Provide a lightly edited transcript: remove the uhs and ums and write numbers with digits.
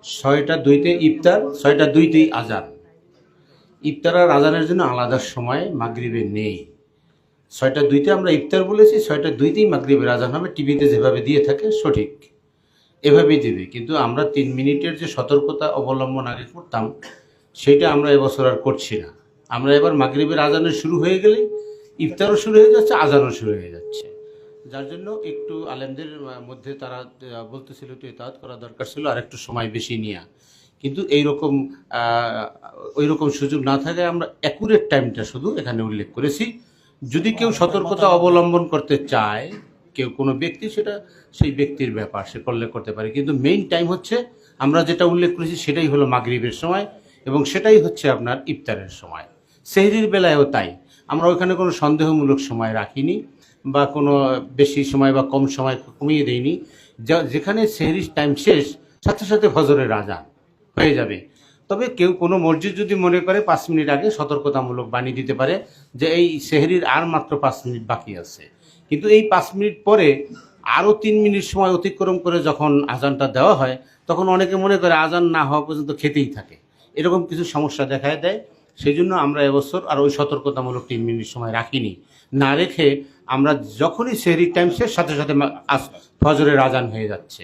6টা 2-তে ইফতার, 6টা 2-তেই আজান। ইফতার আর আজানের জন্য আলাদা সময় মাগরিবে নেই। 6টা 2-তে আমরা ইফতার বলেছি, 6টা 2-তেই মাগরিবের আজান হবে। টিভিতে যেভাবে দিয়ে থাকে সঠিক এভাবেই দেবে, কিন্তু আমরা 3 মিনিটের যে সতর্কতা অবলম্বন আগে করতাম সেটা আমরা এবছর আর করছি না। আমরা এবার মাগরিবের আজানের শুরু হয়ে গেলেই ইফতারও শুরু হয়ে যাচ্ছে, আজানও শুরু হয়ে যাচ্ছে। যার জন্য একটু আলেমদের মধ্যে তারা বলতেছিল একটু ইতাআত করা দরকার ছিল আর একটু সময় বেশি নিয়ে, কিন্তু এইরকম ওই রকম সুযোগ না থাকায় আমরা অ্যাকুরেট টাইমটা শুধু এখানে উল্লেখ করেছি। যদি কেউ সতর্কতা অবলম্বন করতে চায়, কেউ কোনো ব্যক্তি, সেটা সেই ব্যক্তির ব্যাপার, সে করলে করতে পারে, কিন্তু মেইন টাইম হচ্ছে আমরা যেটা উল্লেখ করেছি সেটাই হলো মাগরিবের সময়, এবং সেটাই হচ্ছে আপনার ইফতারের সময়। সেহরির বেলায়ও তাই, আমরা ওইখানে কোনো সন্দেহমূলক সময় রাখিনি বা কোনো বেশি সময় বা কম সময় কমিয়ে দেইনি। যেখানে সেহরির টাইম শেষ, সাথে সাথে ফজরের আজান হয়ে যাবে। তবে কেউ কোনো মসজিদ যদি মনে করে 5 মিনিট আগে সতর্কতামূলক বাণী দিতে পারে যে এই সেহরির আর মাত্র 5 মিনিট বাকি আছে, কিন্তু এই 5 মিনিট পরে আরও 3 মিনিট সময় অতিক্রম করে যখন আজানটা দেওয়া হয়, তখন অনেকে মনে করে আজান না হওয়া পর্যন্ত খেতেই থাকে, এরকম কিছু সমস্যা দেখা দেয়। সেই জন্য আমরা এবছর আর ওই সতর্কতামূলক 3 মিনিট সময় রাখিনি। না রেখে আমরা যখনই সেহরির টাইম শেষ, সাথে সাথে ফজরের আজান হয়ে যাচ্ছে।